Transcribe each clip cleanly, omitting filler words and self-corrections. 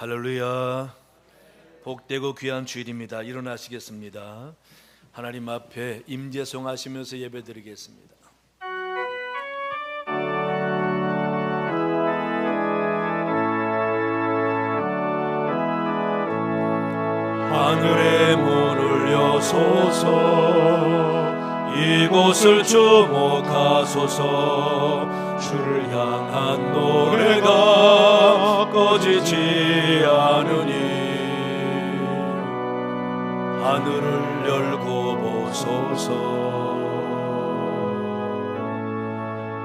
할렐루야. 복되고 귀한 주일입니다. 일어나시겠습니다. 하나님 앞에 임재송하시면서 예배드리겠습니다. 하늘의 문을 여소서, 이곳을 주목하소서. 주를 향한 노래가 꺼지지 않으니 하늘을 열고 보소서.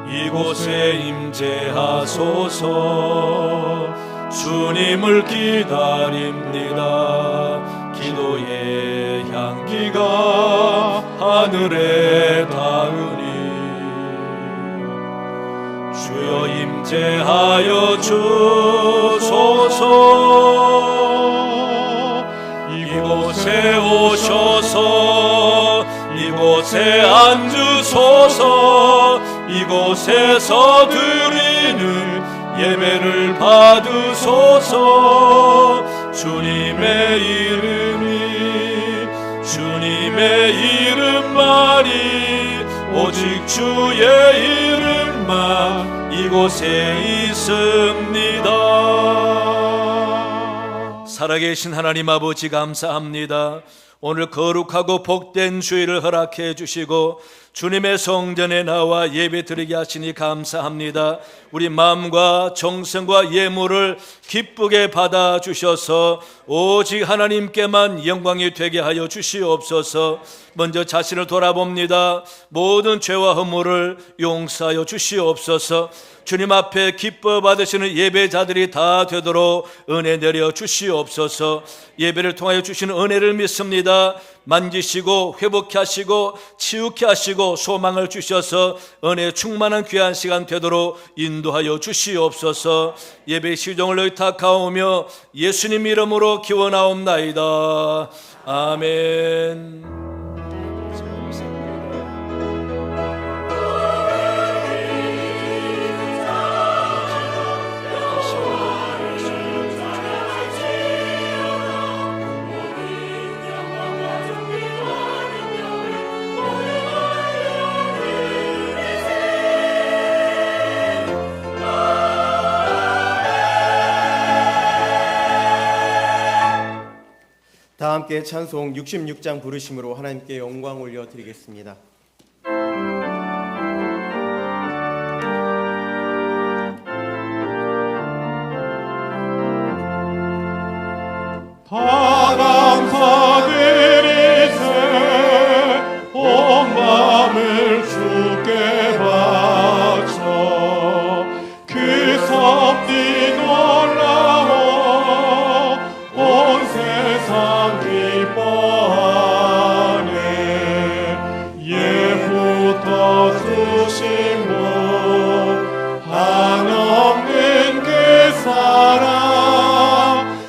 이곳에 임재하소서. 주님을 기다립니다. 기도의 향기가 하늘에 닿으니 주여 임재하여 주소서. 이곳에 오셔서 이곳에 앉으소서. 이곳에서 드리는 예배를 받으소서. 주님의 이름만이 오직 주의 이름만 이곳에 있습니다. 살아계신 하나님 아버지 감사합니다. 오늘 거룩하고 복된 주일을 허락해 주시고 주님의 성전에 나와 예배 드리게 하시니 감사합니다. 우리 마음과 정성과 예물을 기쁘게 받아 주셔서 오직 하나님께만 영광이 되게 하여 주시옵소서. 먼저 자신을 돌아봅니다. 모든 죄와 허물을 용서하여 주시옵소서. 주님 앞에 기뻐 받으시는 예배자들이 다 되도록 은혜 내려 주시옵소서. 예배를 통하여 주시는 은혜를 믿습니다. 만지시고 회복케 하시고 치유케 하시고 소망을 주셔서 은혜 충만한 귀한 시간 되도록 인도하여 주시옵소서. 예배 시종을 의탁하오며 예수님 이름으로 기원하옵나이다. 아멘. 다 함께 찬송 66장 부르심으로 하나님께 영광 올려드리겠습니다. 다 감사드리세 온 마음을 주께 바쳐 그 섭리 놀라워 온 세상 기뻐하네. 예부터 주신 복 한없는 그 사랑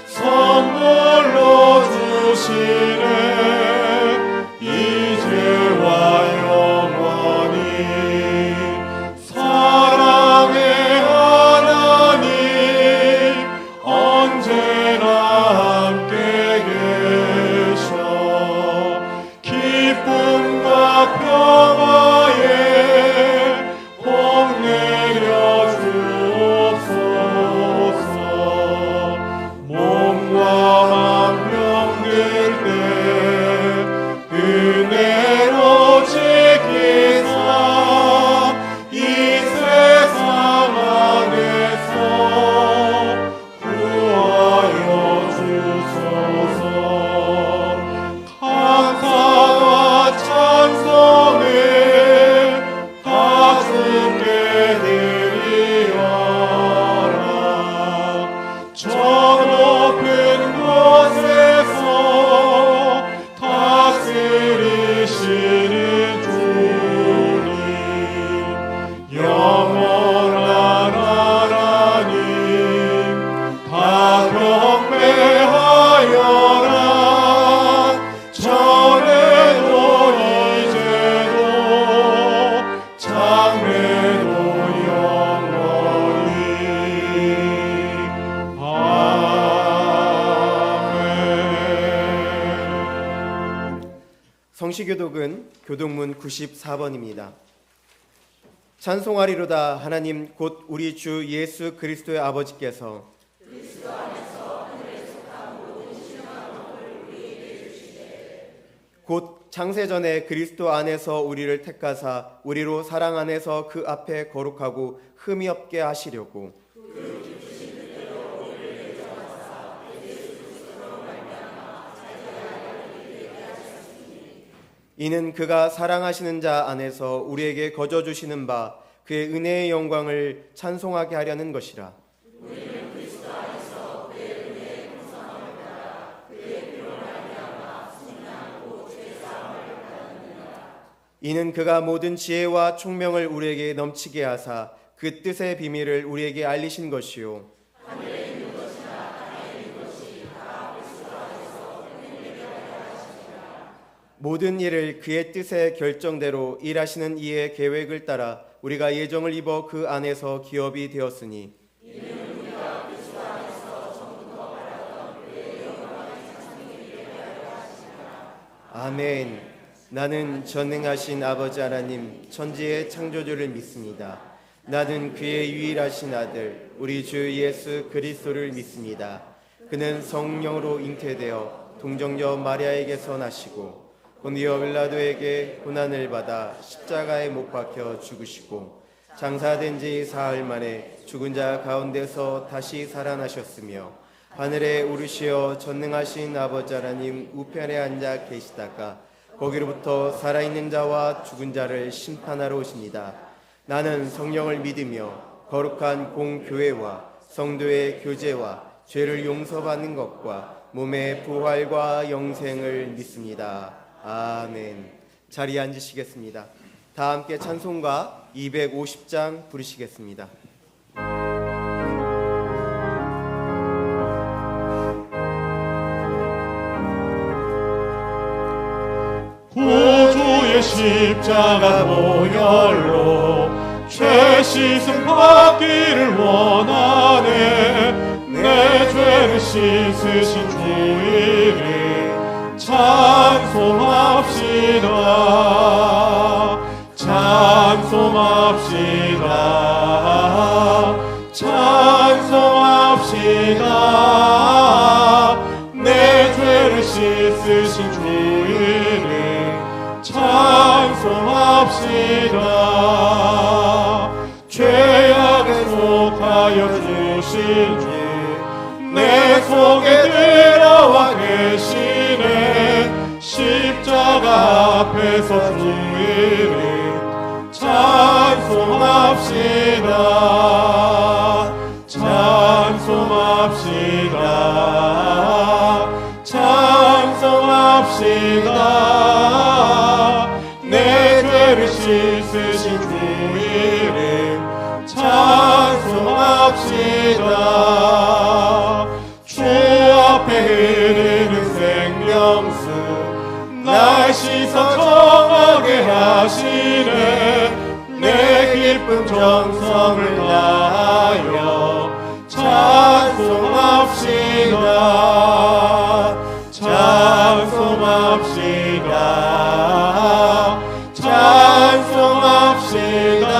선물로 주시네. 이제와 영원히 사랑의 하나님 언제나 함께 계셔. 기쁨과 평화에 복 내려 주옵소서. 몸과 맘 병들 때 은혜로 지키사 이 세상 안에서 구하여 주소서. 감사와 찬송을 다 주께 드리어라. 저 높은 곳에서 다스리시는 주님, 영원한 하나님 다 경배하여라. 전에도 이제도 장래도 영원히. 아멘. 성시교독은 교독문 94번입니다. 찬송하리로다. 하나님 곧 우리 주 예수 그리스도의 아버지께서 곧 창세전에 그리스도 안에서 우리를 택하사 우리로 사랑 안에서 그 앞에 거룩하고 흠이 없게 하시려고 이는 그가 사랑하시는 자 안에서 우리에게 거저 주시는 바 그의 은혜의 영광을 찬송하게 하려는 것이라. 이는 그가 모든 지혜와 총명을 우리에게 넘치게 하사 그 뜻의 비밀을 우리에게 알리신 것이요 모든 일을 그의 뜻의 결정대로 일하시는 이의 계획을 따라 우리가 예정을 입어 그 안에서 기업이 되었으니 아멘. 나는 전능하신 아버지 하나님 천지의 창조주를 믿습니다. 나는 그의 유일하신 아들 우리 주 예수 그리스도를 믿습니다. 그는 성령으로 잉태되어 동정녀 마리아에게서 나시고 본디오 빌라도에게 고난을 받아 십자가에 못 박혀 죽으시고 장사된 지 사흘 만에 죽은 자 가운데서 다시 살아나셨으며 하늘에 오르시어 전능하신 아버지 하나님 우편에 앉아 계시다가 거기로부터 살아있는 자와 죽은 자를 심판하러 오십니다. 나는 성령을 믿으며 거룩한 공교회와 성도의 교제와 죄를 용서받는 것과 몸의 부활과 영생을 믿습니다. 아멘. 자리에 앉으시겠습니다. 다 함께 찬송가 250장 부르시겠습니다. 구주의 십자가 보혈로 죄 씻음 받기를 원하네. 내 죄를 씻으신 주 이름 찬송합시다. 찬송합시다. 찬송합시다. 내 죄를 씻으신 주 이름 찬송합시다. 죄악에 속하여 주신 주 내 속에 들어와 계시네. 십자가 앞에서 주 이름 찬송합시다. 찬송합시다. 찬송합시다. 내 죄를 씻으신 주 이름 찬송합시다. 주 앞에 흐르는 생명수 날 씻어 정하게 하시네. 내 기쁨 정성을 다하여 찬송합시다. 찬송합시다. 찬송합시다.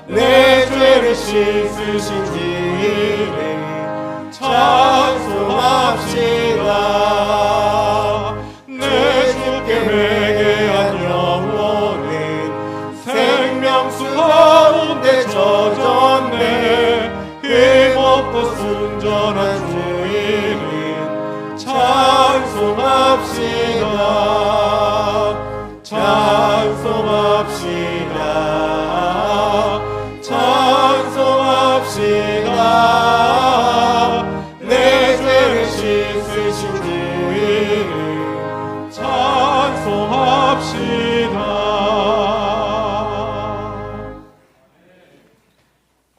내 죄를 씻으신 주 이름 찬송합시다. 내 주께 회개한 영혼은 생명수 가운데 젖었네. 힘없고 순전한 주 이름 찬송합시다. 찬송합시다. 찬송합시다. 내 죄를 씻으신 주 이름 찬송합시다.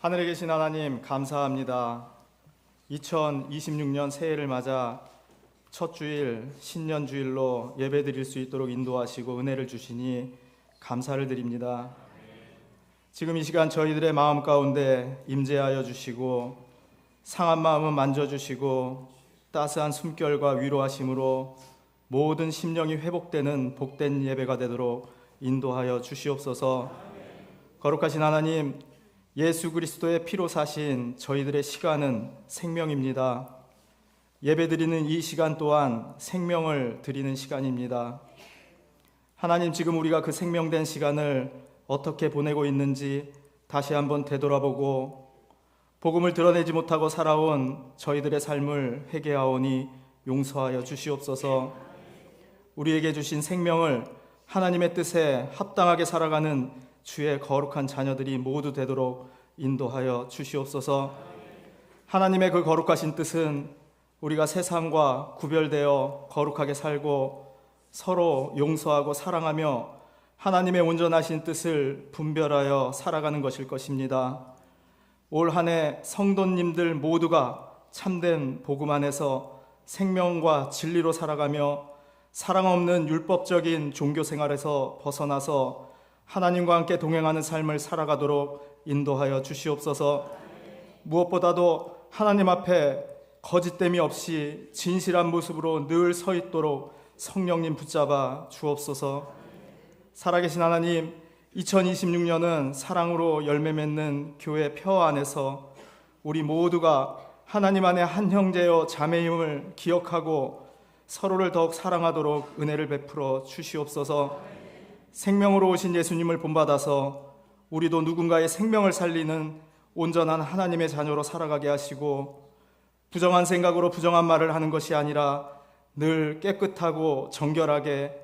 하늘에 계신 하나님 감사합니다. 2026년 새해를 맞아 첫 주일 신년 주일로 예배 드릴 수 있도록 인도하시고 은혜를 주시니 감사를 드립니다. 지금 이 시간 저희들의 마음 가운데 임재하여 주시고 상한 마음은 만져주시고 따스한 숨결과 위로하심으로 모든 심령이 회복되는 복된 예배가 되도록 인도하여 주시옵소서. 거룩하신 하나님, 예수 그리스도의 피로 사신 저희들의 시간은 생명입니다. 예배드리는 이 시간 또한 생명을 드리는 시간입니다. 하나님, 지금 우리가 그 생명된 시간을 어떻게 보내고 있는지 다시 한번 되돌아보고 복음을 드러내지 못하고 살아온 저희들의 삶을 회개하오니 용서하여 주시옵소서. 우리에게 주신 생명을 하나님의 뜻에 합당하게 살아가는 주의 거룩한 자녀들이 모두 되도록 인도하여 주시옵소서. 하나님의 그 거룩하신 뜻은 우리가 세상과 구별되어 거룩하게 살고 서로 용서하고 사랑하며 하나님의 온전하신 뜻을 분별하여 살아가는 것일 것입니다. 올 한 해 성도님들 모두가 참된 복음 안에서 생명과 진리로 살아가며 사랑 없는 율법적인 종교 생활에서 벗어나서 하나님과 함께 동행하는 삶을 살아가도록 인도하여 주시옵소서. 무엇보다도 하나님 앞에 거짓됨이 없이 진실한 모습으로 늘 서 있도록 성령님 붙잡아 주옵소서. 살아계신 하나님, 2026년은 사랑으로 열매 맺는 교회 표 안에서 우리 모두가 하나님 안에 한 형제여 자매임을 기억하고 서로를 더욱 사랑하도록 은혜를 베풀어 주시옵소서. 생명으로 오신 예수님을 본받아서 우리도 누군가의 생명을 살리는 온전한 하나님의 자녀로 살아가게 하시고 부정한 생각으로 부정한 말을 하는 것이 아니라 늘 깨끗하고 정결하게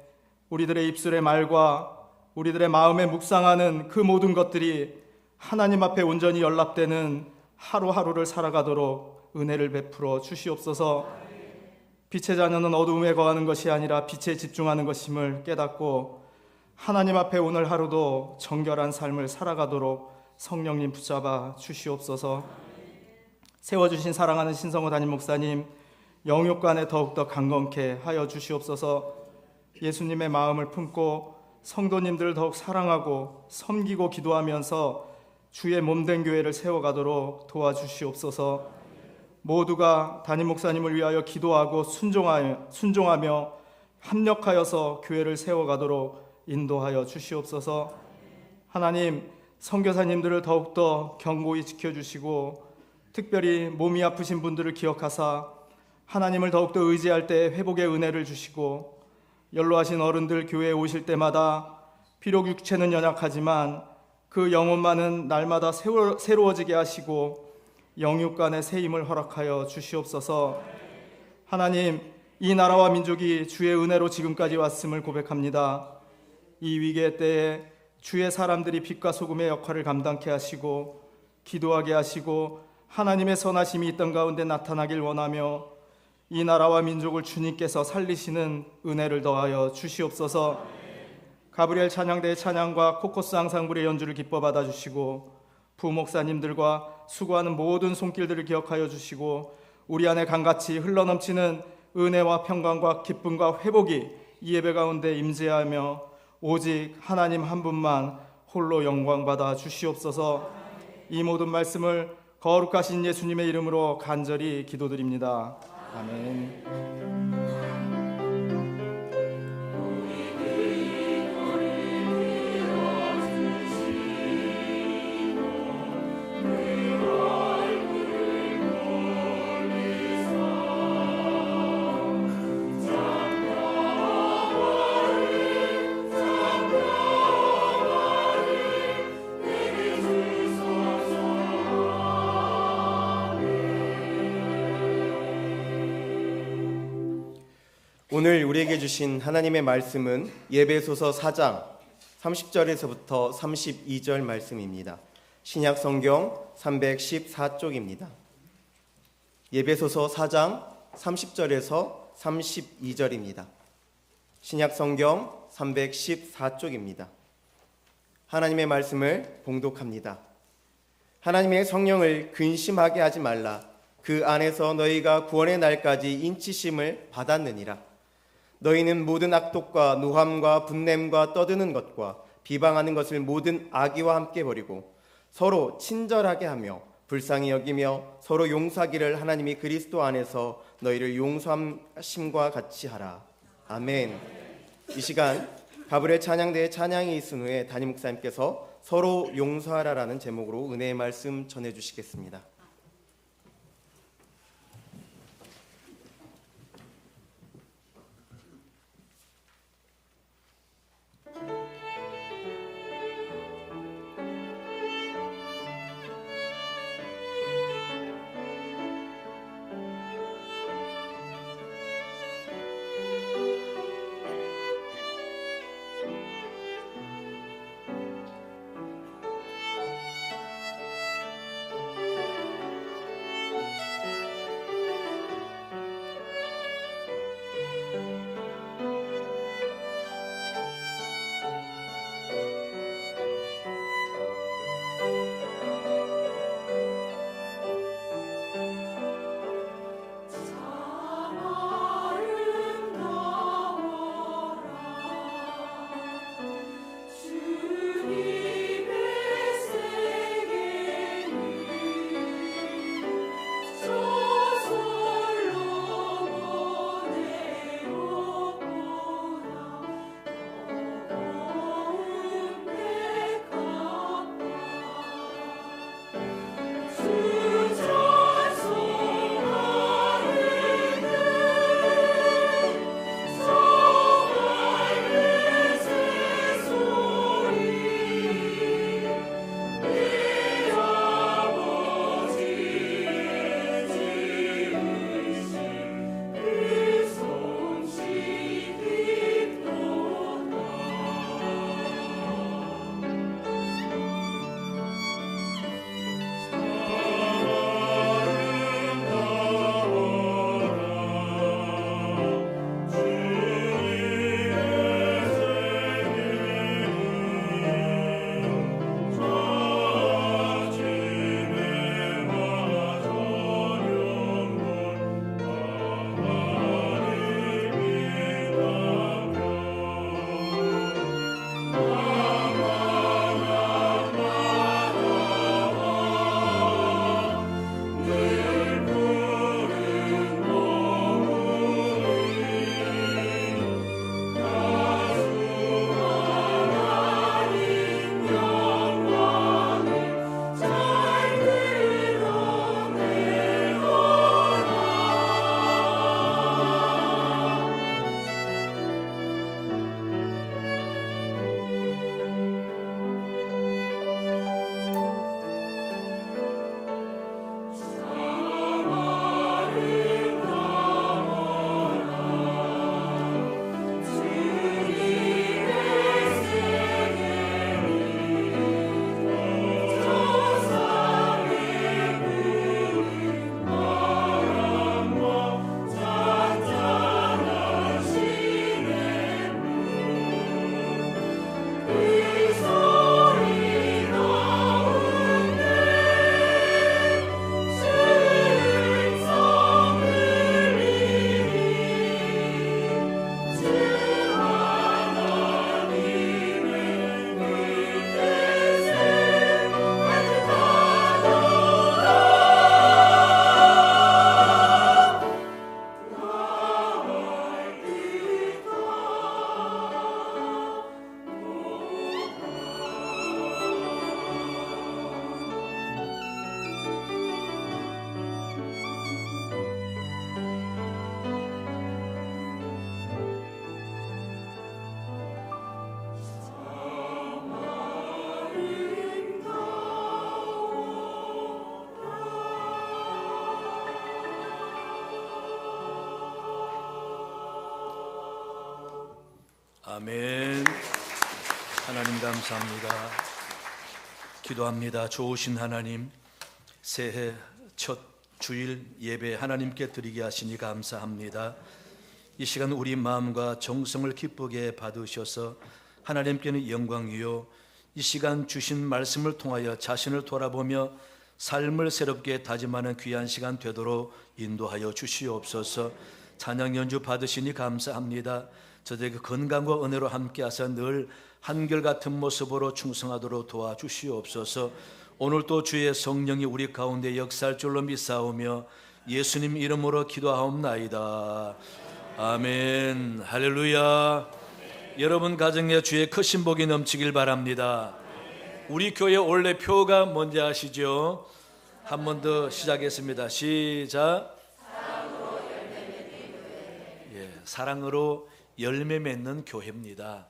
우리들의 입술의 말과 우리들의 마음에 묵상하는 그 모든 것들이 하나님 앞에 온전히 연락되는 하루하루를 살아가도록 은혜를 베풀어 주시옵소서. 빛의 자녀는 어두움에 거하는 것이 아니라 빛에 집중하는 것임을 깨닫고 하나님 앞에 오늘 하루도 정결한 삶을 살아가도록 성령님 붙잡아 주시옵소서. 세워주신 사랑하는 신성호 담임 목사님, 영육간에 더욱더 강건케 하여 주시옵소서. 예수님의 마음을 품고 성도님들을 더욱 사랑하고 섬기고 기도하면서 주의 몸된 교회를 세워가도록 도와주시옵소서. 모두가 담임 목사님을 위하여 기도하고 순종하며 합력하여서 교회를 세워가도록 인도하여 주시옵소서. 하나님, 선교사님들을 더욱더 견고히 지켜주시고 특별히 몸이 아프신 분들을 기억하사 하나님을 더욱더 의지할 때 회복의 은혜를 주시고 연로하신 어른들 교회에 오실 때마다 비록 육체는 연약하지만 그 영혼만은 날마다 새로워지게 하시고 영육간의 새 힘을 허락하여 주시옵소서. 하나님, 이 나라와 민족이 주의 은혜로 지금까지 왔음을 고백합니다. 이 위기의 때에 주의 사람들이 빛과 소금의 역할을 감당케 하시고 기도하게 하시고 하나님의 선하심이 있던 가운데 나타나길 원하며 이 나라와 민족을 주님께서 살리시는 은혜를 더하여 주시옵소서. 가브리엘 찬양대의 찬양과 코코스 앙상블의 연주를 기뻐 받아주시고 부목사님들과 수고하는 모든 손길들을 기억하여 주시고 우리 안에 강같이 흘러넘치는 은혜와 평강과 기쁨과 회복이 이 예배 가운데 임재하며 오직 하나님 한 분만 홀로 영광받아 주시옵소서. 이 모든 말씀을 거룩하신 예수님의 이름으로 간절히 기도드립니다. 아멘. 오늘 우리에게 주신 하나님의 말씀은 예배소서 4장 30절에서부터 32절 말씀입니다. 신약 성경 314쪽입니다. 예배소서 4장 30절에서 32절입니다. 신약 성경 314쪽입니다. 하나님의 말씀을 봉독합니다. 하나님의 성령을 근심하게 하지 말라. 그 안에서 너희가 구원의 날까지 인치심을 받았느니라. 너희는 모든 악독과 노함과 분냄과 떠드는 것과 비방하는 것을 모든 악의와 함께 버리고 서로 친절하게 하며 불쌍히 여기며 서로 용서하기를 하나님이 그리스도 안에서 너희를 용서하심과 같이 하라. 아멘. 이 시간 가브리엘 찬양대의 찬양이 있은 후에 담임 목사님께서 서로 용서하라라는 제목으로 은혜의 말씀 전해주시겠습니다. 아멘. 하나님 감사합니다. 기도합니다. 좋으신 하나님, 새해 첫 주일 예배 하나님께 드리게 하시니 감사합니다. 이 시간 우리 마음과 정성을 기쁘게 받으셔서 하나님께는 영광이요, 이 시간 주신 말씀을 통하여 자신을 돌아보며 삶을 새롭게 다짐하는 귀한 시간 되도록 인도하여 주시옵소서. 찬양 연주 받으시니 감사합니다. 저들에게 건강과 은혜로 함께하사 늘 한결같은 모습으로 충성하도록 도와주시옵소서. 오늘 또 주의 성령이 우리 가운데 역사할 줄로 믿사오며 예수님 이름으로 기도하옵나이다. 아멘. 할렐루야. 여러분 가정에 주의 크신 복이 넘치길 바랍니다. 우리 교회 원래 표가 뭔지 아시죠? 한 번 더 시작했습니다. 시작. 사랑으로 열매 맺는 교회입니다.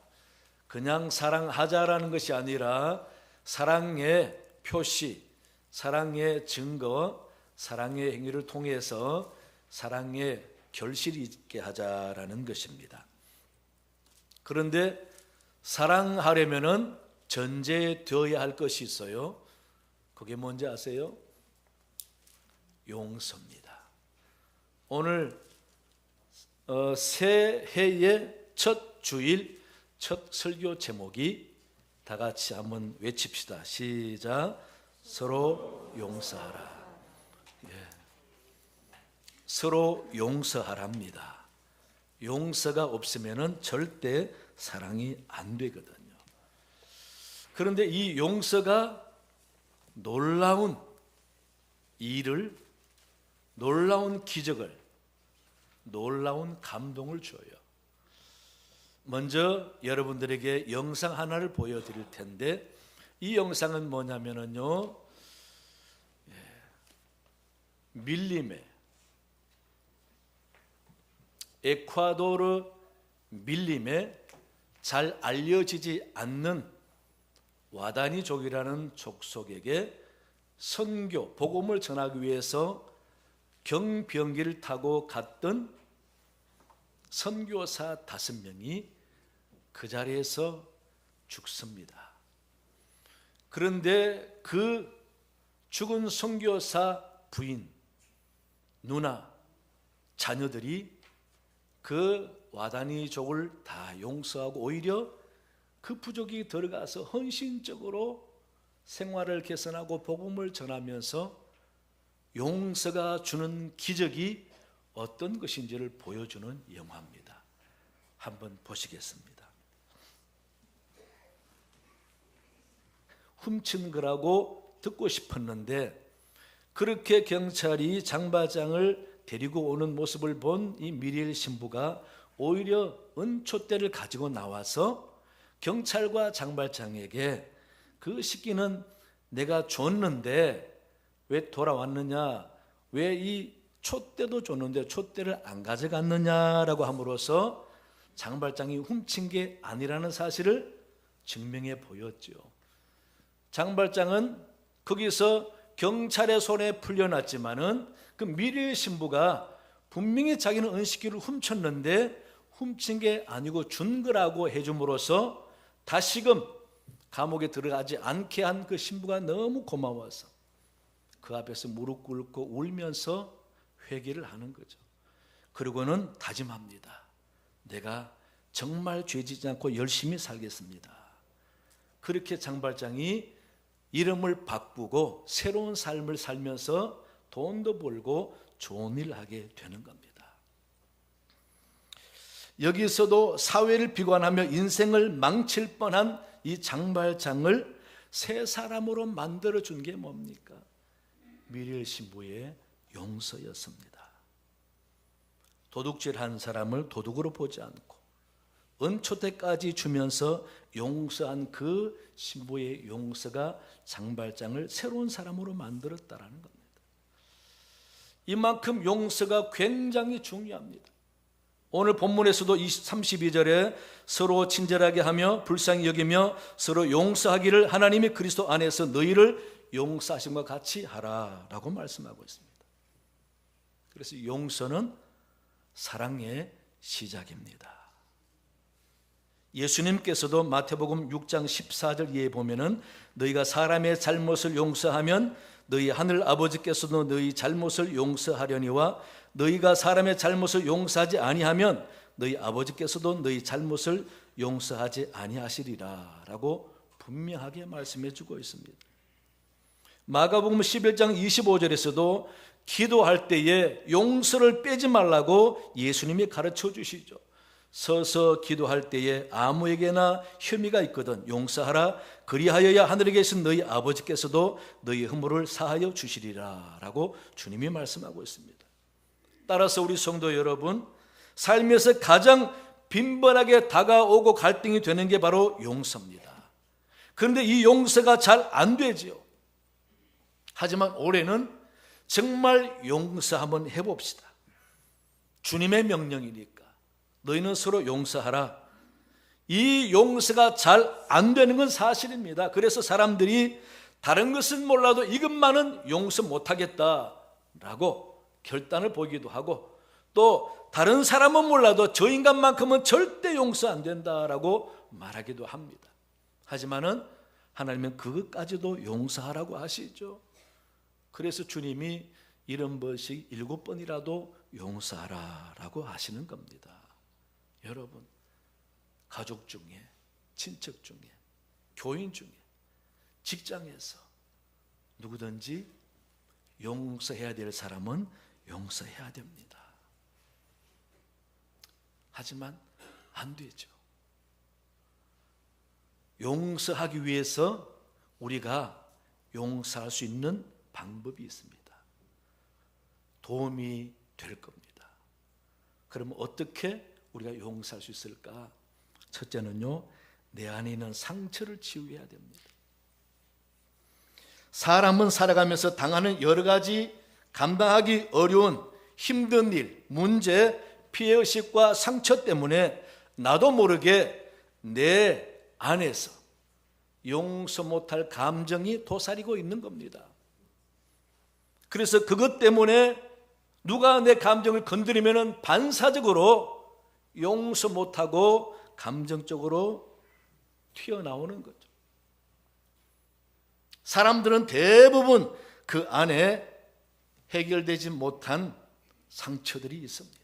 그냥 사랑하자라는 것이 아니라 사랑의 표시, 사랑의 증거, 사랑의 행위를 통해서 사랑의 결실이 있게 하자라는 것입니다. 그런데 사랑하려면은 전제되어야 할 것이 있어요. 그게 뭔지 아세요? 용서입니다. 오늘 새해의 첫 주일 첫 설교 제목이 다 같이 한번 외칩시다. 시작. 서로 용서하라. 서로 용서하랍니다. 용서가 없으면은 절대 사랑이 안 되거든요. 그런데 이 용서가 놀라운 일을, 놀라운 기적을, 놀라운 감동을 줘요. 먼저 여러분들에게 영상 하나를 보여드릴 텐데, 이 영상은 뭐냐면요, 밀림에 에콰도르 밀림에 잘 알려지지 않는 와다니족이라는 족속에게 선교, 복음을 전하기 위해서 경비행기를 타고 갔던 선교사 5명이 그 자리에서 죽습니다. 그런데 그 죽은 선교사 부인, 누나, 자녀들이 그 와다니족을 다 용서하고 오히려 그 부족이 들어가서 헌신적으로 생활을 개선하고 복음을 전하면서 용서가 주는 기적이 어떤 것인지를 보여주는 영화입니다. 한번 보시겠습니다. 훔친 거라고 듣고 싶었는데 그렇게 경찰이 장바장을 데리고 오는 모습을 본 이 미리엘 신부가 오히려 은촛대를 가지고 나와서 경찰과 장발장에게 그 시기는 내가 줬는데 왜 돌아왔느냐, 왜 이 촛대도 줬는데 촛대를 안 가져갔느냐라고 함으로써 장발장이 훔친 게 아니라는 사실을 증명해 보였죠. 장발장은 거기서 경찰의 손에 풀려났지만은 그 미리엘 신부가 분명히 자기는 은식기를 훔쳤는데 훔친 게 아니고 준 거라고 해줌으로써 다시금 감옥에 들어가지 않게 한 그 신부가 너무 고마워서 그 앞에서 무릎 꿇고 울면서 회개를 하는 거죠. 그리고는 다짐합니다. 내가 정말 죄지지 않고 열심히 살겠습니다. 그렇게 장발장이 이름을 바꾸고 새로운 삶을 살면서 돈도 벌고 좋은 일을 하게 되는 겁니다. 여기서도 사회를 비관하며 인생을 망칠 뻔한 이 장발장을 새 사람으로 만들어준 게 뭡니까? 미리엘 신부의 용서였습니다. 도둑질한 사람을 도둑으로 보지 않고 은초대까지 주면서 용서한 그 신부의 용서가 장발장을 새로운 사람으로 만들었다라는 겁니다. 이만큼 용서가 굉장히 중요합니다. 오늘 본문에서도 32절에 서로 친절하게 하며 불쌍히 여기며 서로 용서하기를 하나님이 그리스도 안에서 너희를 용서하심과 같이 하라라고 말씀하고 있습니다. 그래서 용서는 사랑의 시작입니다. 예수님께서도 마태복음 6장 14절 이하에 보면은 너희가 사람의 잘못을 용서하면 너희 하늘 아버지께서도 너희 잘못을 용서하려니와 너희가 사람의 잘못을 용서하지 아니하면 너희 아버지께서도 너희 잘못을 용서하지 아니하시리라 라고 분명하게 말씀해 주고 있습니다. 마가복음 11장 25절에서도 기도할 때에 용서를 빼지 말라고 예수님이 가르쳐 주시죠. 서서 기도할 때에 아무에게나 혐의가 있거든 용서하라. 그리하여야 하늘에 계신 너희 아버지께서도 너희 허물을 사하여 주시리라 라고 주님이 말씀하고 있습니다. 따라서 우리 성도 여러분, 삶에서 가장 빈번하게 다가오고 갈등이 되는 게 바로 용서입니다. 그런데 이 용서가 잘 안 되지요. 하지만 올해는 정말 용서 한번 해봅시다. 주님의 명령이니까 너희는 서로 용서하라. 이 용서가 잘 안 되는 건 사실입니다. 그래서 사람들이 다른 것은 몰라도 이것만은 용서 못하겠다라고 결단을 보이기도 하고, 또 다른 사람은 몰라도 저 인간만큼은 절대 용서 안 된다라고 말하기도 합니다. 하지만은 하나님은 그것까지도 용서하라고 하시죠. 그래서 주님이 70번씩 7번이라도 용서하라라고 하시는 겁니다. 여러분, 가족 중에, 친척 중에, 교인 중에, 직장에서 누구든지 용서해야 될 사람은 용서해야 됩니다. 하지만 안 되죠. 용서하기 위해서 우리가 용서할 수 있는 방법이 있습니다. 도움이 될 겁니다. 그러면 어떻게 우리가 용서할 수 있을까? 첫째는요, 내 안에 있는 상처를 치유해야 됩니다. 사람은 살아가면서 당하는 여러 가지 감당하기 어려운 힘든 일, 문제, 피해의식과 상처 때문에 나도 모르게 내 안에서 용서 못할 감정이 도사리고 있는 겁니다. 그래서 그것 때문에 누가 내 감정을 건드리면 반사적으로 용서 못하고 감정적으로 튀어나오는 거죠. 사람들은 대부분 그 안에 해결되지 못한 상처들이 있습니다.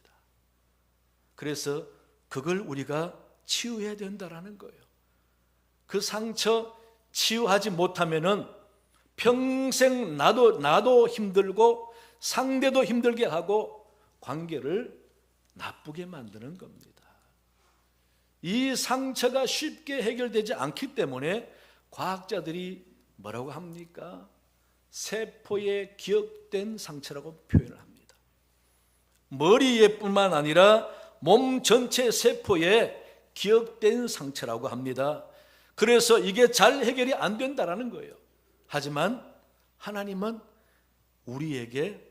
그래서 그걸 우리가 치유해야 된다는 거예요. 그 상처 치유하지 못하면은 평생 나도 힘들고 상대도 힘들게 하고 관계를 나쁘게 만드는 겁니다. 이 상처가 쉽게 해결되지 않기 때문에 과학자들이 뭐라고 합니까? 세포에 기억된 상처라고 표현을 합니다. 머리에뿐만 아니라 몸 전체 세포에 기억된 상처라고 합니다. 그래서 이게 잘 해결이 안 된다는 거예요. 하지만 하나님은 우리에게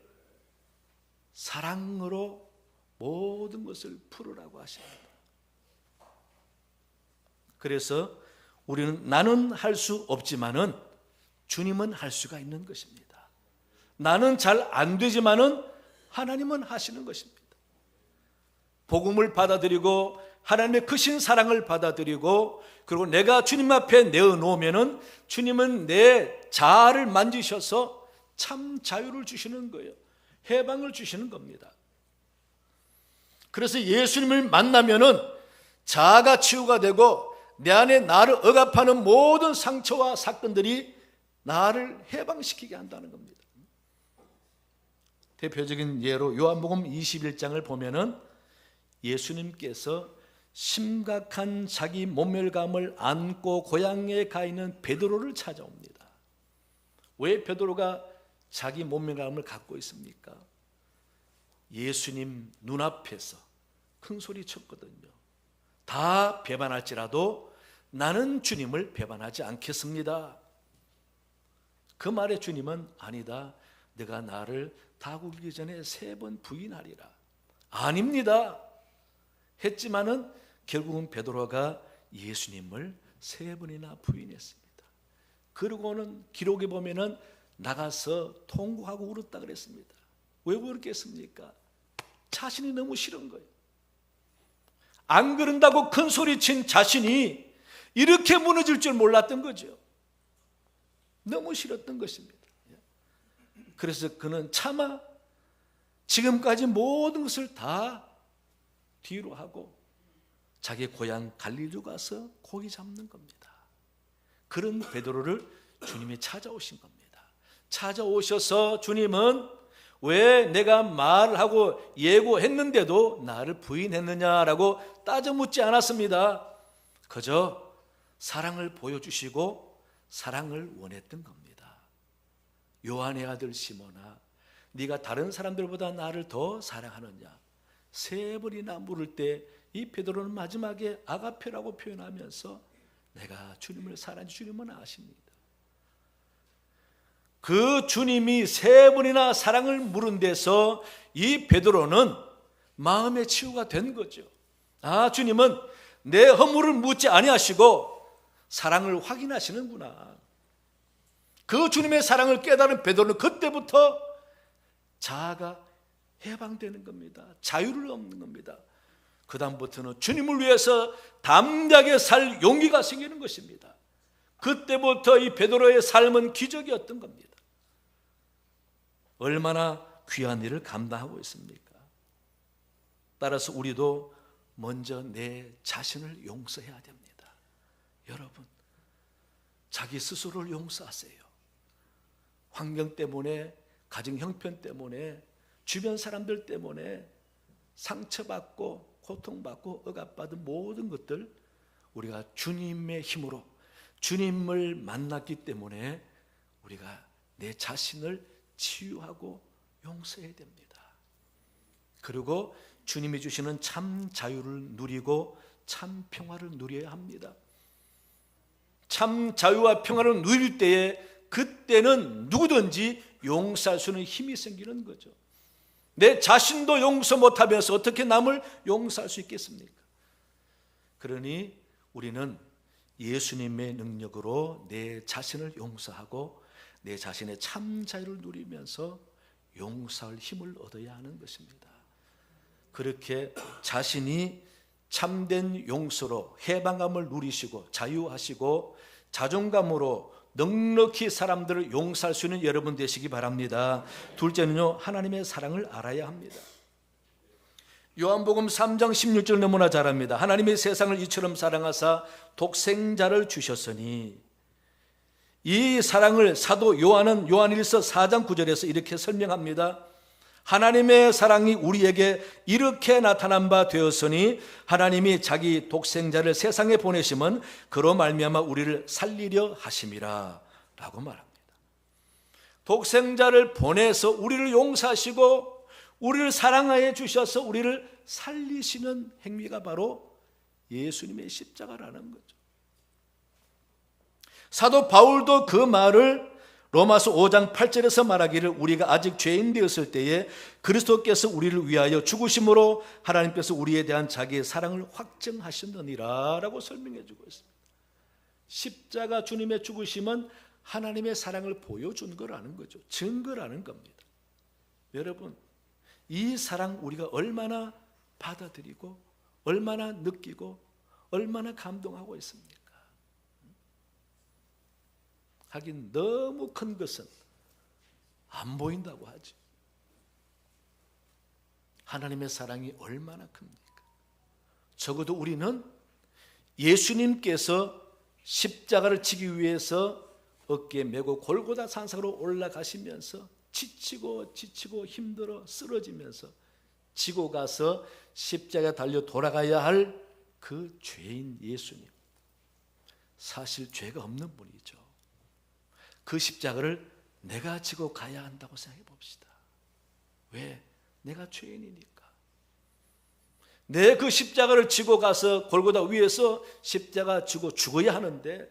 사랑으로 모든 것을 풀으라고 하십니다. 그래서 우리는 나는 할 수 없지만은 주님은 할 수가 있는 것입니다. 나는 잘 안 되지만은 하나님은 하시는 것입니다. 복음을 받아들이고 하나님의 크신 사랑을 받아들이고, 그리고 내가 주님 앞에 내어놓으면은 주님은 내 자아를 만지셔서 참 자유를 주시는 거예요. 해방을 주시는 겁니다. 그래서 예수님을 만나면은 자아가 치유가 되고 내 안에 나를 억압하는 모든 상처와 사건들이 나를 해방시키게 한다는 겁니다. 대표적인 예로 요한복음 21장을 보면은 예수님께서 심각한 자기 모멸감을 안고 고향에 가 있는 베드로를 찾아옵니다. 왜 베드로가 자기 모멸감을 갖고 있습니까? 예수님 눈앞에서 큰 소리 쳤거든요. 다 배반할지라도 나는 주님을 배반하지 않겠습니다. 그 말에 주님은 아니다, 내가 나를 다 굴기 전에 3번 부인하리라. 아닙니다 했지만은 결국은 베드로가 예수님을 3번이나 부인했습니다. 그러고는 기록에 보면은 나가서 통곡하고 울었다 그랬습니다. 왜 그랬겠습니까? 자신이 너무 싫은 거예요. 안 그런다고 큰 소리친 자신이 이렇게 무너질 줄 몰랐던 거죠. 너무 싫었던 것입니다. 그래서 그는 차마 지금까지 모든 것을 다 뒤로 하고 자기 고향 갈릴리로 가서 고기 잡는 겁니다. 그런 베드로를 주님이 찾아오신 겁니다. 찾아오셔서 주님은 왜 내가 말하고 예고했는데도 나를 부인했느냐라고 따져 묻지 않았습니다. 그저 사랑을 보여주시고 사랑을 원했던 겁니다. 요한의 아들 시몬아, 네가 다른 사람들보다 나를 더 사랑하느냐? 3번이나 물을 때 이 베드로는 마지막에 아가페라고 표현하면서 내가 주님을 사랑하는 주님은 아십니다. 그 주님이 3번이나 사랑을 물은 데서 이 베드로는 마음의 치유가 된 거죠. 아, 주님은 내 허물을 묻지 아니하시고 사랑을 확인하시는구나. 그 주님의 사랑을 깨달은 베드로는 그때부터 자아가 해방되는 겁니다. 자유를 얻는 겁니다. 그 다음부터는 주님을 위해서 담대하게 살 용기가 생기는 것입니다. 그때부터 이 베드로의 삶은 기적이었던 겁니다. 얼마나 귀한 일을 감당하고 있습니까? 따라서 우리도 먼저 내 자신을 용서해야 됩니다. 여러분, 자기 스스로를 용서하세요. 환경 때문에, 가정 형편 때문에, 주변 사람들 때문에 상처받고 고통받고 억압받은 모든 것들, 우리가 주님의 힘으로 주님을 만났기 때문에 우리가 내 자신을 치유하고 용서해야 됩니다. 그리고 주님이 주시는 참 자유를 누리고 참 평화를 누려야 합니다. 참 자유와 평화를 누릴 때에 그때는 누구든지 용서할 수 있는 힘이 생기는 거죠. 내 자신도 용서 못하면서 어떻게 남을 용서할 수 있겠습니까? 그러니 우리는 예수님의 능력으로 내 자신을 용서하고 내 자신의 참 자유를 누리면서 용서할 힘을 얻어야 하는 것입니다. 그렇게 자신이 참된 용서로 해방감을 누리시고 자유하시고 자존감으로 넉넉히 사람들을 용서할 수 있는 여러분 되시기 바랍니다. 둘째는요, 하나님의 사랑을 알아야 합니다. 요한복음 3장 16절 너무나 잘 압니다. 하나님의 세상을 이처럼 사랑하사 독생자를 주셨으니, 이 사랑을 사도 요한은 요한일서 4장 9절에서 이렇게 설명합니다. 하나님의 사랑이 우리에게 이렇게 나타난 바 되었으니 하나님이 자기 독생자를 세상에 보내심은 그로 말미암아 우리를 살리려 하심이라 라고 말합니다. 독생자를 보내서 우리를 용서하시고 우리를 사랑하여 주셔서 우리를 살리시는 행위가 바로 예수님의 십자가라는 거죠. 사도 바울도 그 말을 로마서 5장 8절에서 말하기를 우리가 아직 죄인 되었을 때에 그리스도께서 우리를 위하여 죽으심으로 하나님께서 우리에 대한 자기의 사랑을 확증하셨느니라 라고 설명해 주고 있습니다. 십자가 주님의 죽으심은 하나님의 사랑을 보여준 거라는 거죠. 증거라는 겁니다. 여러분, 이 사랑 우리가 얼마나 받아들이고 얼마나 느끼고 얼마나 감동하고 있습니까? 하긴 너무 큰 것은 안 보인다고 하죠. 하나님의 사랑이 얼마나 큽니까? 적어도 우리는 예수님께서 십자가를 지기 위해서 어깨에 메고 골고다 산상으로 올라가시면서 지치고 힘들어 쓰러지면서 지고 가서 십자가에 달려 돌아가야 할 그 죄인 예수님, 사실 죄가 없는 분이죠. 그 십자가를 내가 지고 가야 한다고 생각해 봅시다. 왜? 내가 죄인이니까. 내 그 십자가를 지고 가서 골고다 위에서 십자가 지고 죽어야 하는데,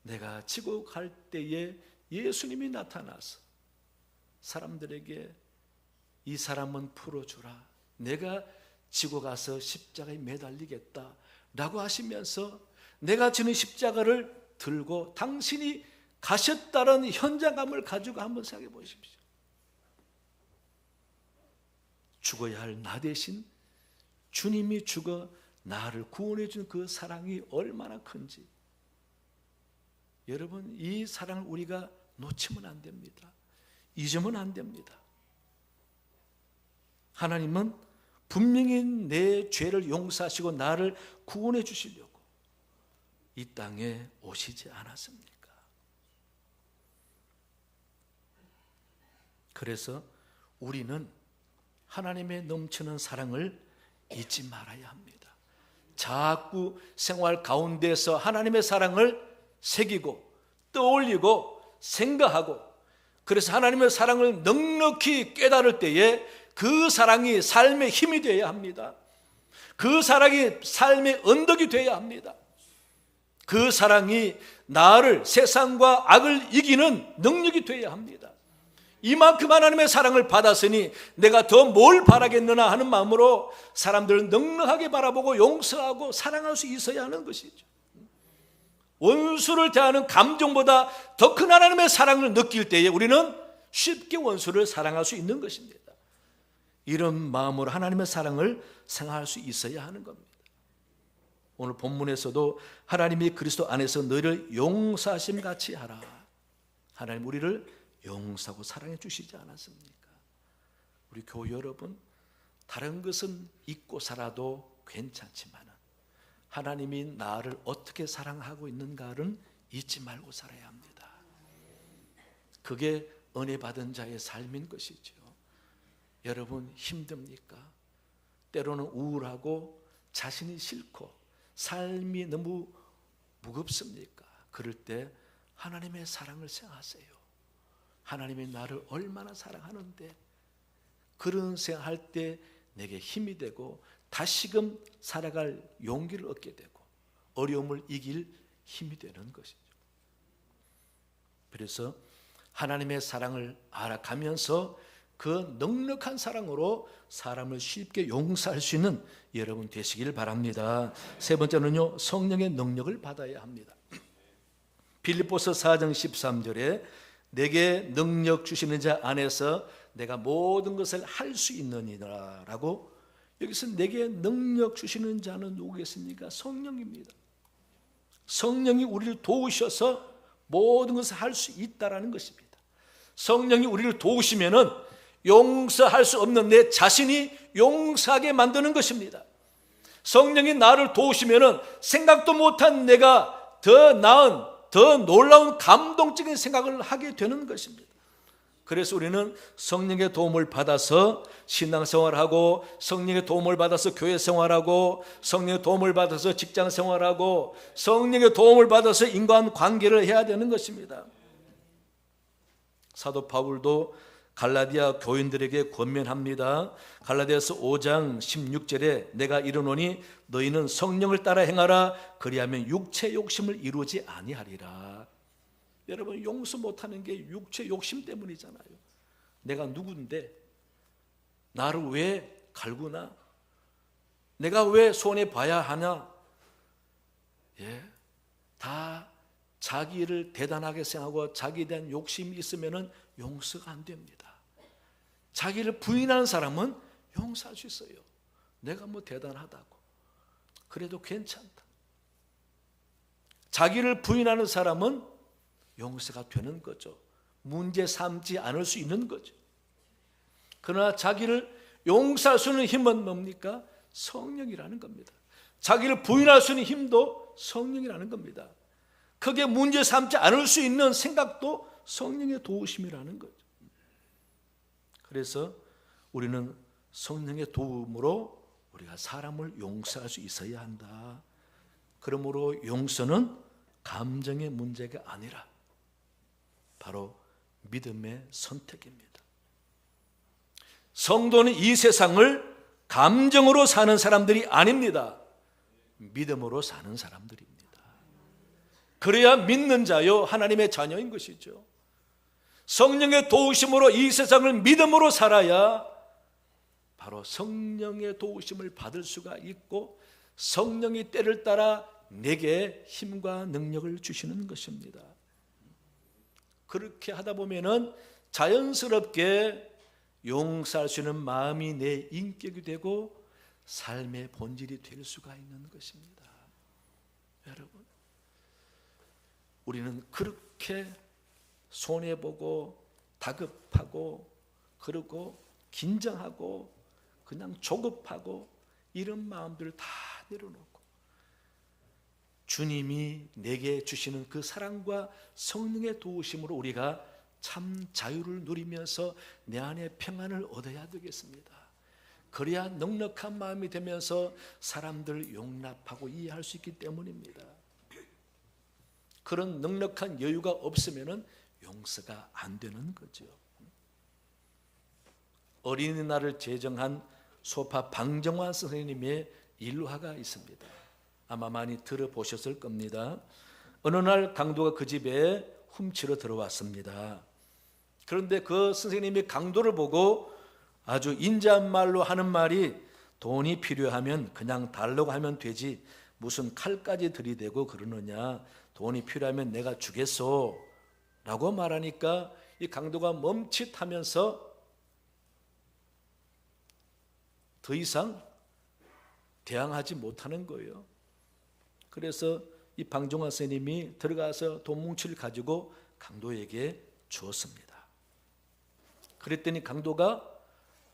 내가 지고 갈 때에 예수님이 나타나서 사람들에게 이 사람은 풀어주라, 내가 지고 가서 십자가에 매달리겠다 라고 하시면서 내가 지는 십자가를 들고 당신이 가셨다는 현장감을 가지고 한번 생각해 보십시오. 죽어야 할 나 대신 주님이 죽어 나를 구원해 준 그 사랑이 얼마나 큰지, 여러분, 이 사랑을 우리가 놓치면 안 됩니다. 잊으면 안 됩니다. 하나님은 분명히 내 죄를 용서하시고 나를 구원해 주시려고 이 땅에 오시지 않았습니까? 그래서 우리는 하나님의 넘치는 사랑을 잊지 말아야 합니다. 자꾸 생활 가운데서 하나님의 사랑을 새기고 떠올리고 생각하고, 그래서 하나님의 사랑을 넉넉히 깨달을 때에 그 사랑이 삶의 힘이 되어야 합니다. 그 사랑이 삶의 언덕이 되어야 합니다. 그 사랑이 나를, 세상과 악을 이기는 능력이 되어야 합니다. 이만큼 하나님의 사랑을 받았으니 내가 더 뭘 바라겠느냐 하는 마음으로 사람들을 넉넉하게 바라보고 용서하고 사랑할 수 있어야 하는 것이죠. 원수를 대하는 감정보다 더 큰 하나님의 사랑을 느낄 때에 우리는 쉽게 원수를 사랑할 수 있는 것입니다. 이런 마음으로 하나님의 사랑을 생각할 수 있어야 하는 겁니다. 오늘 본문에서도 하나님이 그리스도 안에서 너희를 용서하심 같이 하라. 하나님 우리를 용서하고 사랑해 주시지 않았습니까? 우리 교회 여러분, 다른 것은 잊고 살아도 괜찮지만 하나님이 나를 어떻게 사랑하고 있는가를 잊지 말고 살아야 합니다. 그게 은혜 받은 자의 삶인 것이죠. 여러분 힘듭니까? 때로는 우울하고 자신이 싫고 삶이 너무 무겁습니까? 그럴 때 하나님의 사랑을 생각하세요. 하나님이 나를 얼마나 사랑하는데, 그런 생각할 때 내게 힘이 되고 다시금 살아갈 용기를 얻게 되고 어려움을 이길 힘이 되는 것이죠. 그래서 하나님의 사랑을 알아가면서 그 넉넉한 사랑으로 사람을 쉽게 용서할 수 있는 여러분 되시길 바랍니다. 세 번째는요, 성령의 능력을 받아야 합니다. 빌립보서 4장 13절에 내게 능력 주시는 자 안에서 내가 모든 것을 할 수 있느니라 라고, 여기서 내게 능력 주시는 자는 누구겠습니까? 성령입니다. 성령이 우리를 도우셔서 모든 것을 할 수 있다라는 것입니다. 성령이 우리를 도우시면은 용서할 수 없는 내 자신이 용서하게 만드는 것입니다. 성령이 나를 도우시면은 생각도 못한 내가 더 나은, 더 놀라운 감동적인 생각을 하게 되는 것입니다. 그래서 우리는 성령의 도움을 받아서 신앙생활하고, 성령의 도움을 받아서 교회생활하고, 성령의 도움을 받아서 직장생활하고, 성령의 도움을 받아서 인간관계를 해야 되는 것입니다. 사도 바울도 갈라디아 교인들에게 권면합니다. 갈라디아서 5장 16절에 내가 이르노니 너희는 성령을 따라 행하라. 그리하면 육체 욕심을 이루지 아니하리라. 여러분, 용서 못하는 게 육체 욕심 때문이잖아요. 내가 누군데 나를 왜 갈구나? 내가 왜 손해봐야 하냐? 다 자기를 대단하게 생각하고 자기에 대한 욕심이 있으면 용서가 안 됩니다. 자기를 부인하는 사람은 용서할 수 있어요. 내가 뭐 대단하다고, 그래도 괜찮다. 자기를 부인하는 사람은 용서가 되는 거죠. 문제 삼지 않을 수 있는 거죠. 그러나 자기를 용서할 수 있는 힘은 뭡니까? 성령이라는 겁니다. 자기를 부인할 수 있는 힘도 성령이라는 겁니다. 그게 문제 삼지 않을 수 있는 생각도 성령의 도우심이라는 거죠. 그래서 우리는 성령의 도움으로 우리가 사람을 용서할 수 있어야 한다. 그러므로 용서는 감정의 문제가 아니라 바로 믿음의 선택입니다. 성도는 이 세상을 감정으로 사는 사람들이 아닙니다. 믿음으로 사는 사람들입니다. 그래야 믿는 자요 하나님의 자녀인 것이죠. 성령의 도우심으로 이 세상을 믿음으로 살아야 바로 성령의 도우심을 받을 수가 있고, 성령이 때를 따라 내게 힘과 능력을 주시는 것입니다. 그렇게 하다 보면은 자연스럽게 용서할 수 있는 마음이 내 인격이 되고 삶의 본질이 될 수가 있는 것입니다. 여러분, 우리는 그렇게 손해보고 다급하고 그러고 긴장하고 그냥 조급하고 이런 마음들을 다 내려놓고 주님이 내게 주시는 그 사랑과 성령의 도우심으로 우리가 참 자유를 누리면서 내 안에 평안을 얻어야 되겠습니다. 그래야 넉넉한 마음이 되면서 사람들을 용납하고 이해할 수 있기 때문입니다. 그런 넉넉한 여유가 없으면 용서가 안 되는 거죠. 어린이날을 제정한 소파 방정환 선생님의 일화가 있습니다. 아마 많이 들어보셨을 겁니다. 어느 날 강도가 그 집에 훔치러 들어왔습니다. 그런데 그 선생님이 강도를 보고 아주 인자한 말로 하는 말이 돈이 필요하면 그냥 달라고 하면 되지 무슨 칼까지 들이대고 그러느냐, 돈이 필요하면 내가 주겠소 라고 말하니까 이 강도가 멈칫하면서 더 이상 대항하지 못하는 거예요. 그래서 이 방정환 선생님이 들어가서 돈 뭉치를 가지고 강도에게 주었습니다. 그랬더니 강도가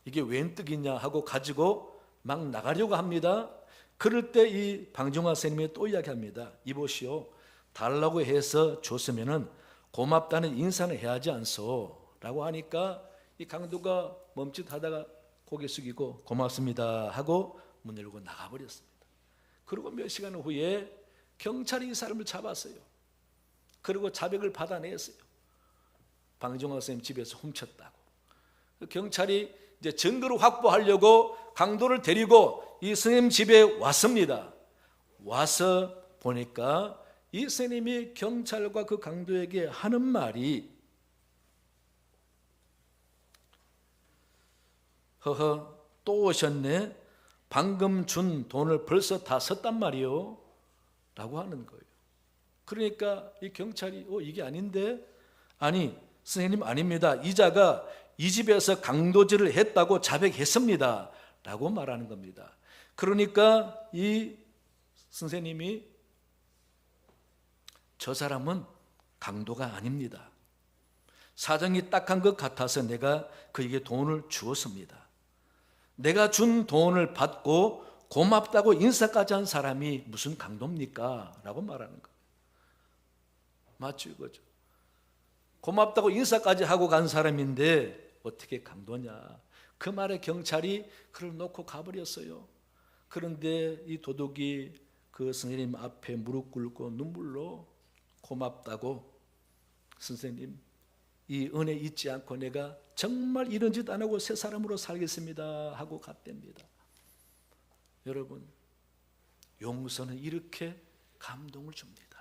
이게 웬 떡이냐 하고 가지고 막 나가려고 합니다. 그럴 때 이 방정환 선생님이 또 이야기합니다. 이보시오, 달라고 해서 줬으면은 고맙다는 인사는 해야지 않소 라고 하니까 이 강도가 멈칫하다가 고개 숙이고 고맙습니다 하고 문 열고 나가버렸습니다. 그리고 몇 시간 후에 경찰이 이 사람을 잡았어요. 그리고 자백을 받아냈어요. 방정환 선생님 집에서 훔쳤다고. 경찰이 이제 증거를 확보하려고 강도를 데리고 이 선생님 집에 왔습니다. 와서 보니까 이 선생님이 경찰과 그 강도에게 하는 말이 허허 또 오셨네, 방금 준 돈을 벌써 다 썼단 말이요 라고 하는 거예요. 그러니까 이 경찰이 이게 아닌데, 아니 선생님 아닙니다, 이자가 이 집에서 강도질을 했다고 자백했습니다 라고 말하는 겁니다. 그러니까 이 선생님이 저 사람은 강도가 아닙니다. 사정이 딱한 것 같아서 내가 그에게 돈을 주었습니다. 내가 준 돈을 받고 고맙다고 인사까지 한 사람이 무슨 강도입니까? 라고 말하는 거예요. 맞죠, 이거죠. 고맙다고 인사까지 하고 간 사람인데 어떻게 강도냐. 그 말에 경찰이 그를 놓고 가버렸어요. 그런데 이 도둑이 그 선생님 앞에 무릎 꿇고 눈물로 고맙다고, 선생님 이 은혜 잊지 않고 내가 정말 이런 짓 안 하고 새 사람으로 살겠습니다 하고 갔답니다. 여러분, 용서는 이렇게 감동을 줍니다.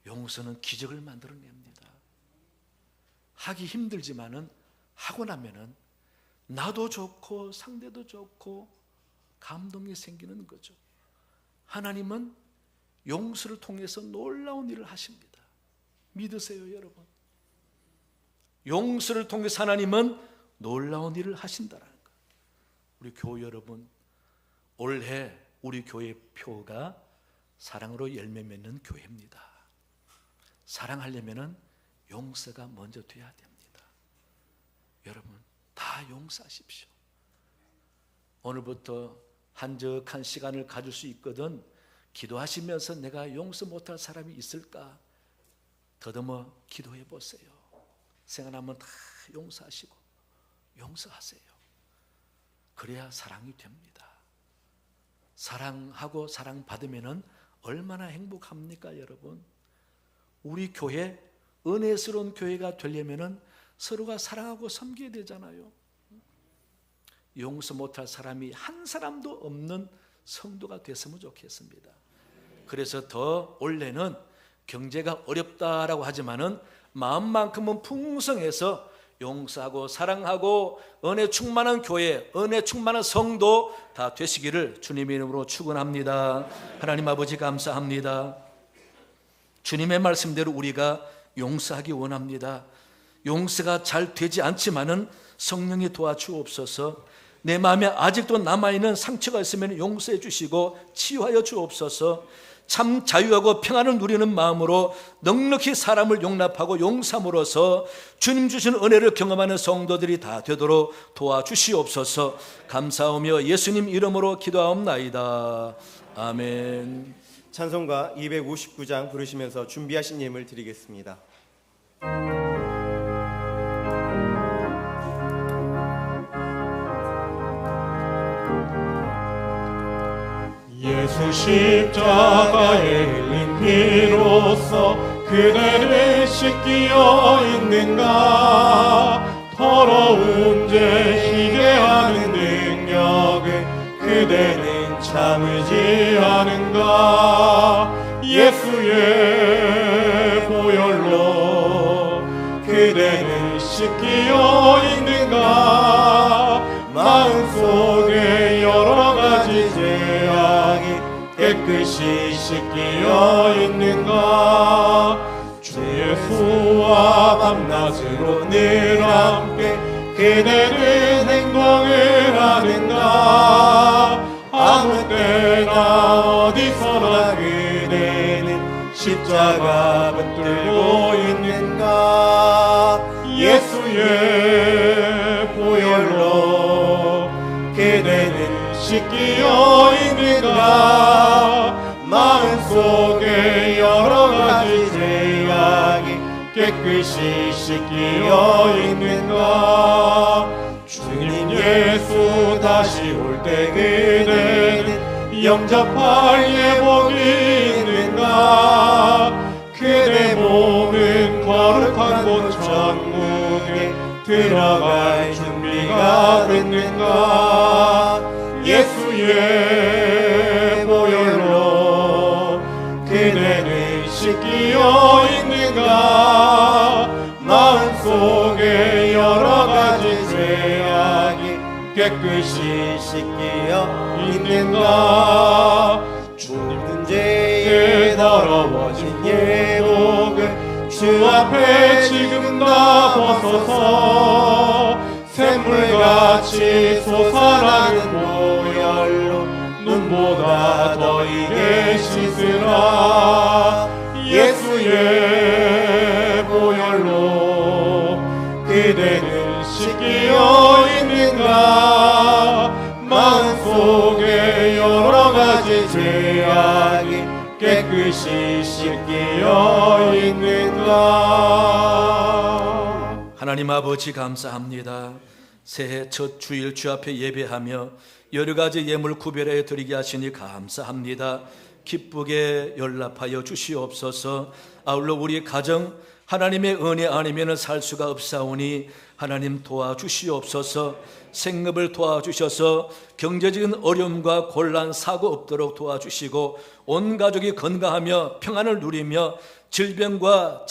용서는 기적을 만들어냅니다. 하기 힘들지만은 하고 나면은 나도 좋고 상대도 좋고 감동이 생기는 거죠. 하나님은 용서를 통해서 놀라운 일을 하십니다. 믿으세요, 여러분. 용서를 통해서 하나님은 놀라운 일을 하신다는 것. 우리 교회 여러분, 올해 우리 교회 표가 사랑으로 열매 맺는 교회입니다. 사랑하려면 용서가 먼저 돼야 됩니다. 여러분, 다 용서하십시오. 오늘부터 한적한 시간을 가질 수 있거든 기도하시면서 내가 용서 못할 사람이 있을까 더듬어 기도해 보세요. 생각나면 다 용서하시고 용서하세요. 그래야 사랑이 됩니다. 사랑하고 사랑받으면 얼마나 행복합니까, 여러분? 우리 교회, 은혜스러운 교회가 되려면 서로가 사랑하고 섬겨야 되잖아요. 용서 못할 사람이 한 사람도 없는 성도가 됐으면 좋겠습니다. 그래서 더 올해는 경제가 어렵다라고 하지만은 마음만큼은 풍성해서 용서하고 사랑하고 은혜 충만한 교회, 은혜 충만한 성도 다 되시기를 주님의 이름으로 축원합니다. 하나님 아버지 감사합니다. 주님의 말씀대로 우리가 용서하기 원합니다. 용서가 잘 되지 않지만은 성령이 도와주옵소서. 내 마음에 아직도 남아있는 상처가 있으면 용서해 주시고 치유하여 주옵소서. 참 자유하고 평안을 누리는 마음으로 넉넉히 사람을 용납하고 용서함으로써 주님 주신 은혜를 경험하는 성도들이 다 되도록 도와주시옵소서. 감사하며 예수님 이름으로 기도하옵나이다. 아멘. 찬송가 259장 부르시면서 준비하신 예물 드리겠습니다. 예수 십자가에 흘린 피로써 그대를 씻기어 있는가. 더러운 죄 희게 하는 능력을 그대는 참으지 않은가. 예수의 보혈로 그대는 씻기어 있는가. 마음속에 여러가지 죄악이 깨끗이 씻기어 있는가. 주 예수와 밤낮으로 늘 함께 그대는 행동을 하는가. 아무 때나 어디서나 그대는 십자가 붙들고 있는가. 예수의 보혈로 그대는 씻기어 있는가. 마음속에 여러가지 죄악이 깨끗이 씻기어 있는가. 주님 예수 다시 올 때 그대는 영접할 예복이 있는가. 그대 몸은 거룩한 곳 천국에 들어갈 준비가 됐는가. 예수의 보혈로 그대는 씻기어 있는가. 마음속에 여러가지 죄악이 깨끗이 씻기어 있는가. 주님 죄에 더러워진 예복을 주 앞에 지금 다 벗어서 샘물같이 솟아나는 보혈로 눈보다 더 이게 씻으라. 예수의 보혈로 그대는 씻기어 있는가. 마음속에 여러가지 죄악이 깨끗이 씻기어 있는가. 하나님 아버지 감사합니다. 새해 첫 주일 주 앞에 예배하며 여러 가지 예물 구별해 드리게 하시니 감사합니다. 기쁘게 연락하여 주시옵소서. 아울러 우리 가정 하나님의 은혜 아니면 살 수가 없사오니 하나님 도와주시옵소서. 생업을 도와주셔서 경제적인 어려움과 곤란, 사고 없도록 도와주시고 온 가족이 건강하며 평안을 누리며 질병과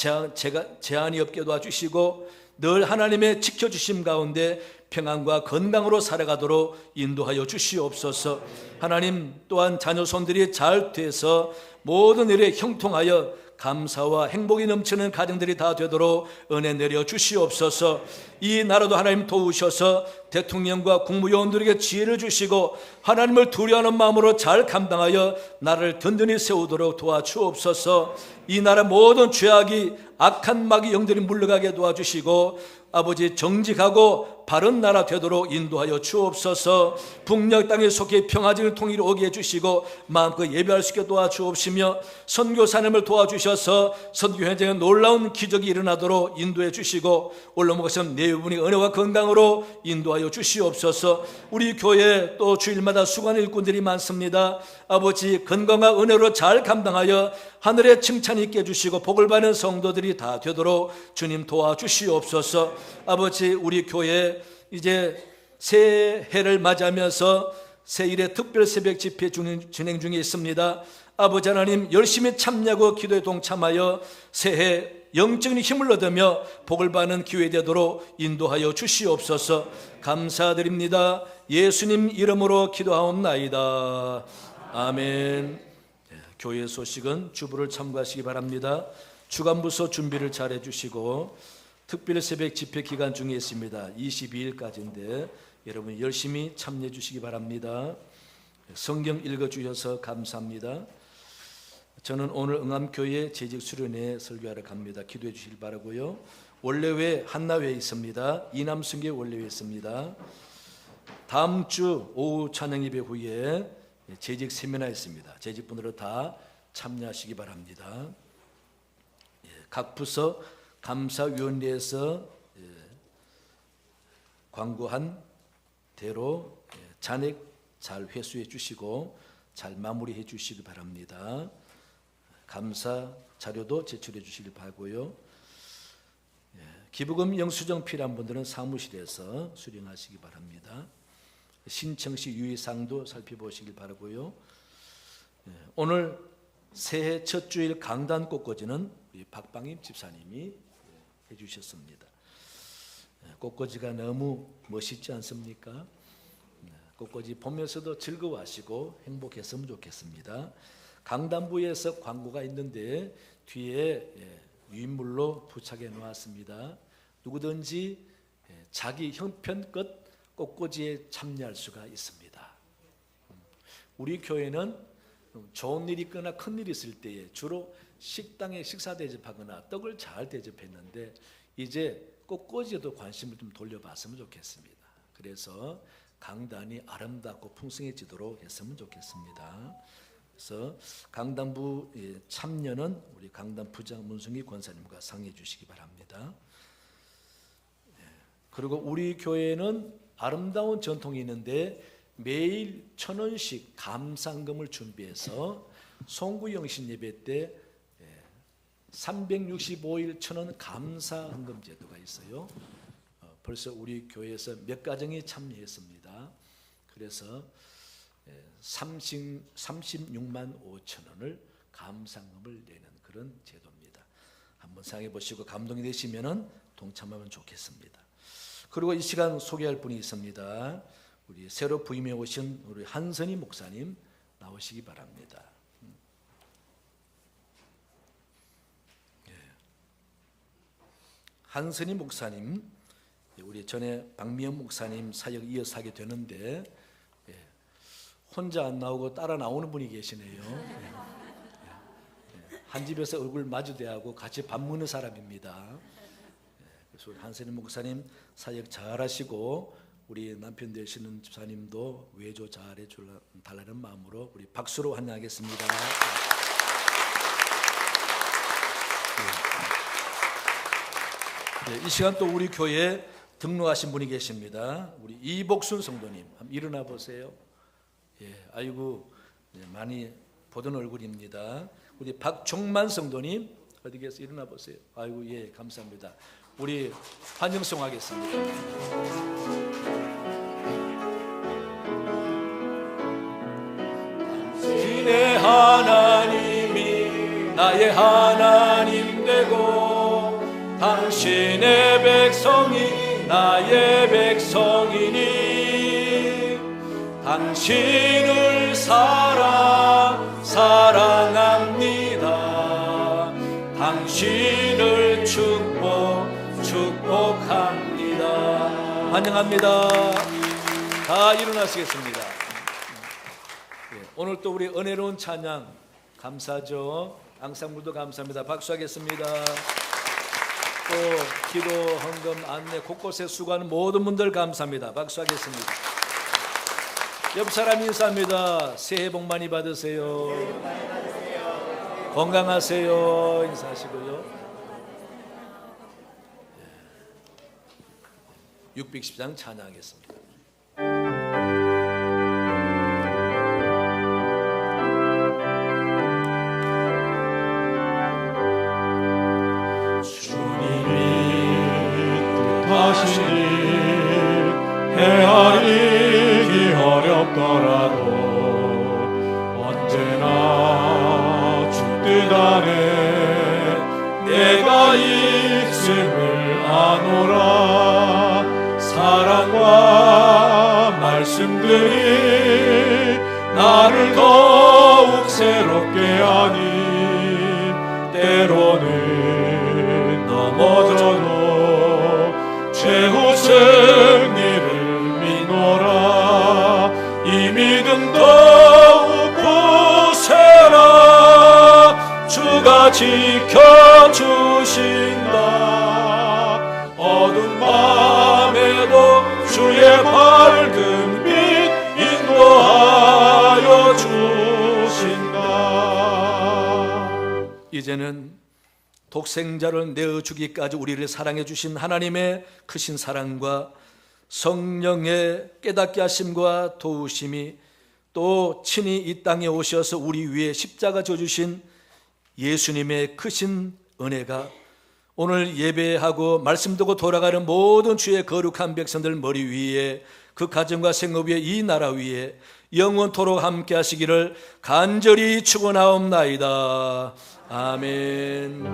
재난이 없게 도와주시고 늘 하나님의 지켜주심 가운데 평안과 건강으로 살아가도록 인도하여 주시옵소서. 하나님 또한 자녀 손들이 잘 돼서 모든 일에 형통하여 감사와 행복이 넘치는 가정들이 다 되도록 은혜 내려 주시옵소서. 이 나라도 하나님 도우셔서 대통령과 국무위원들에게 지혜를 주시고 하나님을 두려워하는 마음으로 잘 감당하여 나라를 든든히 세우도록 도와주옵소서. 이 나라 모든 죄악이 악한 마귀 영들이 물러가게 도와주시고 아버지 정직하고 바른 나라 되도록 인도하여 주옵소서. 북녘 땅에 속해 평화적인 통일이 오게 해주시고 마음껏 예배할 수 있게 도와주옵시며 선교 사님을 도와주셔서 선교 현장에 놀라운 기적이 일어나도록 인도해 주시고 올라오신 내분이 은혜와 건강으로 인도하여 주시옵소서. 우리 교회 또 주일마다 수고하는 일꾼들이 많습니다. 아버지 건강과 은혜로 잘 감당하여 하늘의 칭찬이 있게 해주시고 복을 받는 성도들이 다 되도록 주님 도와주시옵소서. 아버지 우리 교회 이제 새해를 맞이하면서 새일의 특별 새벽 집회 진행 중에 있습니다. 아버지 하나님 열심히 참여하고 기도에 동참하여 새해 영적인 힘을 얻으며 복을 받는 기회 되도록 인도하여 주시옵소서. 감사드립니다. 예수님 이름으로 기도하옵나이다. 아멘. 교회 소식은 주부를 참고하시기 바랍니다. 주간부서 준비를 잘 해주시고 특별 새벽 집회 기간 중에 있습니다. 22일까지인데 여러분 열심히 참여해 주시기 바랍니다. 성경 읽어주셔서 감사합니다. 저는 오늘 응암교회 재직 수련회 설교하러 갑니다. 기도해 주시길 바라고요. 원래회 한나회에 있습니다. 이남순교회 원래회에 있습니다. 다음 주 오후 찬양 예배 후에 재직 세미나 있습니다. 재직분들은 다 참여하시기 바랍니다. 각 부서 감사위원회에서 광고한 대로 잔액 잘 회수해 주시고 잘 마무리해 주시기 바랍니다. 감사 자료도 제출해 주시길 바라고요. 기부금 영수증 필요한 분들은 사무실에서 수령하시기 바랍니다. 신청 시 유의사항도 살펴보시길 바라고요. 오늘 새해 첫 주일 강단 꽃꽂이는 우리 박방임 집사님이 해주셨습니다. 꽃꽂이가 너무 멋있지 않습니까? 꽃꽂이 보면서도 즐거워하시고 행복했으면 좋겠습니다. 강단부에서 광고가 있는데 뒤에 유인물로 부착해 놓았습니다. 누구든지 자기 형편껏 꽃꽂이에 참여할 수가 있습니다. 우리 교회는 좋은 일이 있거나 큰 일이 있을 때에 주로 식당에 식사 대접하거나 떡을 잘 대접했는데 이제 꽃꽂이에도 관심을 좀 돌려봤으면 좋겠습니다. 그래서 강단이 아름답고 풍성해지도록 했으면 좋겠습니다. 그래서 강단부 참여는 우리 강단 부장 문승희 권사님과 상의해 주시기 바랍니다. 그리고 우리 교회는 아름다운 전통이 있는데 매일 1,000원씩 감상금을 준비해서 송구영신 예배 때 365일 1,000원 감사헌금 제도가 있어요. 벌써 우리 교회에서 몇 가정이 참여했습니다. 그래서 36만 5천 원을 감상금을 내는 그런 제도입니다. 한번 생각해 보시고 감동이 되시면 동참하면 좋겠습니다. 그리고 이 시간 소개할 분이 있습니다. 우리 새로 부임해 오신 우리 한선희 목사님 나오시기 바랍니다. 한선희 목사님, 우리 전에 박미영 목사님 사역 이어서 하게 되는데 혼자 안 나오고 따라 나오는 분이 계시네요. 한 집에서 얼굴 마주대하고 같이 밥 먹는 사람입니다. 그래서 우리 한선희 목사님 사역 잘하시고 우리 남편 되시는 집사님도 외조 잘해 달라는 마음으로 우리 박수로 환영하겠습니다. 이 시간 또 우리 교회에 등록하신 분이 계십니다. 우리 이복순 성도님, 한번 일어나 보세요. 아이고 많이 보던 얼굴입니다. 우리 박종만 성도님 어디 계세요? 일어나 보세요. 아이고 감사합니다. 우리 환영송 하겠습니다. 당신의 하나님이 나의 하나님 되고 당신의 백성이 나의 백성이니 당신을 사랑합니다. 당신을 축복합니다. 환영합니다. 다 일어나시겠습니다. 오늘 또 우리 은혜로운 찬양 감사죠. 앙상블도 감사합니다. 박수하겠습니다. 또 기도, 헌금, 안내 곳곳에 수고하는 모든 분들 감사합니다. 박수하겠습니다. 옆 사람 인사합니다. 새해 복 많이 받으세요. 건강하세요. 인사하시고요. 610장 찬양하겠습니다. 헤아리기 어렵더라도 언제나 죽듯 안에 내가 있음을 아노라. 사랑과 말씀들이 나를 더욱 새롭게 하니 때로는 넘어져도 최후 승리를 미노라. 이 믿음 더욱 굳세라. 주가 지켜주신다. 어두운 밤에도 주의 밝은 빛 인도하여 주신다. 이제는 독생자를 내어주기까지 우리를 사랑해 주신 하나님의 크신 사랑과 성령의 깨닫게 하심과 도우심이 또 친히 이 땅에 오셔서 우리 위에 십자가 져주신 예수님의 크신 은혜가 오늘 예배하고 말씀 듣고 돌아가는 모든 주의 거룩한 백성들 머리 위에, 그 가정과 생업 위에, 이 나라 위에 영원토록 함께 하시기를 간절히 축원하옵나이다. 아멘.